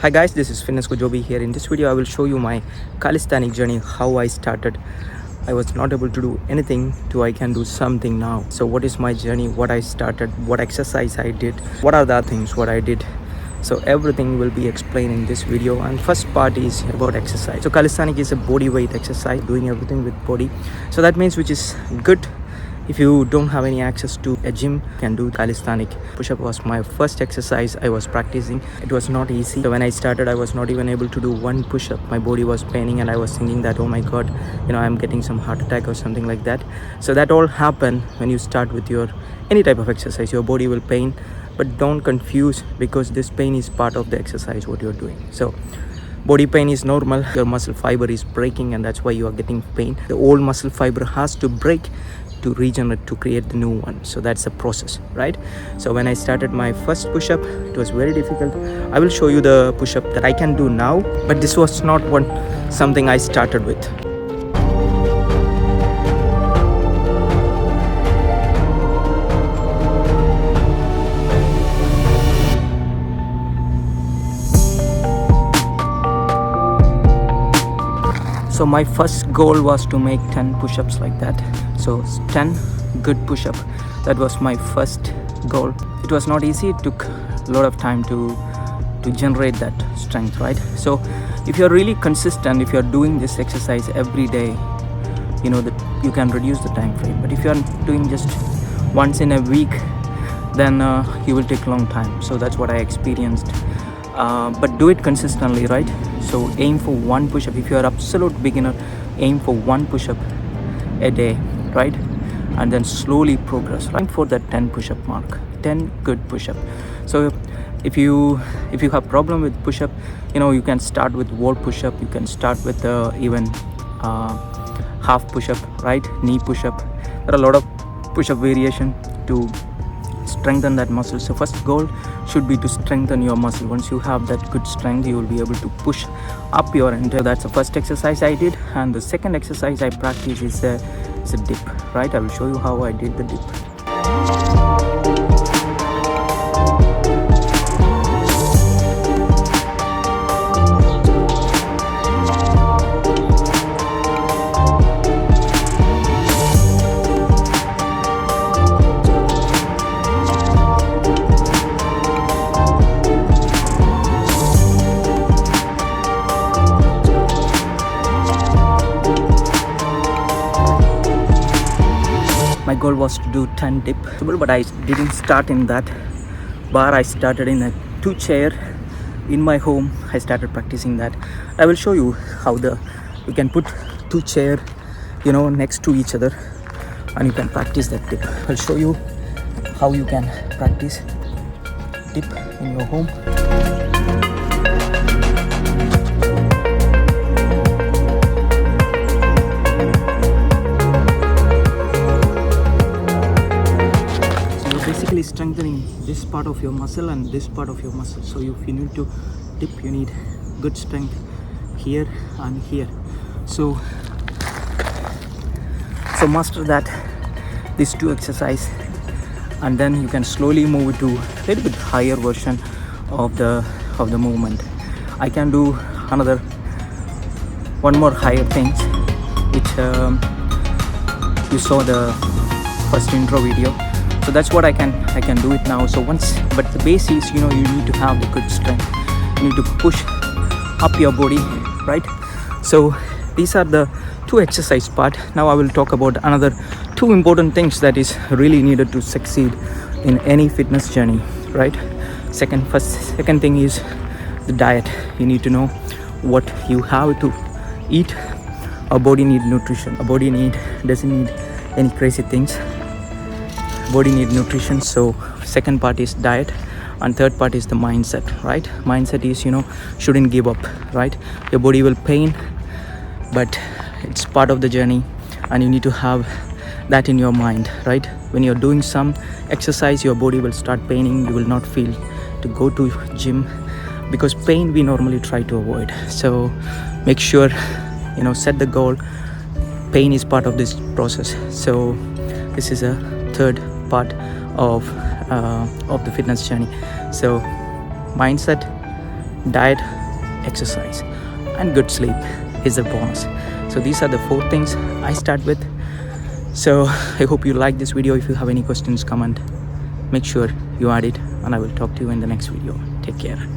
Hi guys, this is Jobi here. In this video I will show you my calisthenic journey, how I started. I was not able to do anything to I can do something now. So what is my journey, what I started, what exercise I did, what are the things what I did. So everything will be explained in this video, and first part is about exercise. So calisthenic is a body weight exercise, doing everything with body. So that means which is good. If you don't have any access to a gym, you can do calisthenic. Push-up was my first exercise I was practicing. It was not easy. So when I started, I was not even able to do one push-up. My body was paining and I was thinking that, oh my god, I'm getting some heart attack or something like that. So that all happened when you start with your any type of exercise. Your body will pain, but don't confuse, because this pain is part of the exercise what you're doing. So body pain is normal. Your muscle fiber is breaking, and that's why you are getting pain. The old muscle fiber has to break to regenerate, to create the new one. So that's the process, right? So when I started my first push-up, it was very difficult. I will show you the push-up that I can do now, but this was not something I started with. So my first goal was to make 10 push-ups like that. So 10 good push-up. That was my first goal. It was not easy. It took a lot of time to generate that strength, right? So if you're really consistent, if you're doing this exercise every day, that you can reduce the time frame. But if you're doing just once in a week, then you will take a long time. So that's what I experienced. But do it consistently, right? So aim for one push-up. If you're absolute beginner, aim for one push-up a day, right? And then slowly progress, right, for that 10 push-up mark. 10 good push-up. So if you have problem with push-up, you can start with wall push-up. You can start with even half push-up, right? Knee push-up. There are a lot of push-up variation to strengthen that muscle. So first goal should be to strengthen your muscle. Once you have that good strength, you will be able to push up your end. That's the first exercise I did, and the second exercise I practice is a dip, right? I will show you how I did the dip. My goal was to do 10 dip, but I didn't start in that bar. I started in a 2 chair in my home. I started practicing that. I will show you how you can put 2 chair next to each other, and you can practice that dip. I'll show you how you can practice dip in your home. Basically strengthening this part of your muscle and this part of your muscle. So if you need to dip, you need good strength here and here. So master that, these 2 exercise, and then you can slowly move to a little bit higher version of the movement. I can do one more higher things, which you saw the first intro video. So that's what I can do it now. So but the base is, you need to have the good strength. You need to push up your body, right? So these are the 2 exercise part. Now I will talk about another 2 important things that is really needed to succeed in any fitness journey, right? Second thing is the diet. You need to know what you have to eat. Our body need nutrition. Our body doesn't need any crazy things. Body need nutrition. So second part is diet, and third part is the mindset, right? Mindset is, shouldn't give up, right? Your body will pain, but it's part of the journey, and you need to have that in your mind, right? When you're doing some exercise, your body will start paining. You will not feel to go to gym, because pain we normally try to avoid. So make sure, set the goal. Pain is part of this process. So this is a third part of the fitness journey. So mindset, diet, exercise, and good sleep is a bonus. So these are the 4 things I start with. So I hope you like this video. If you have any questions, comment, make sure you add it, and I will talk to you in the next video. Take care.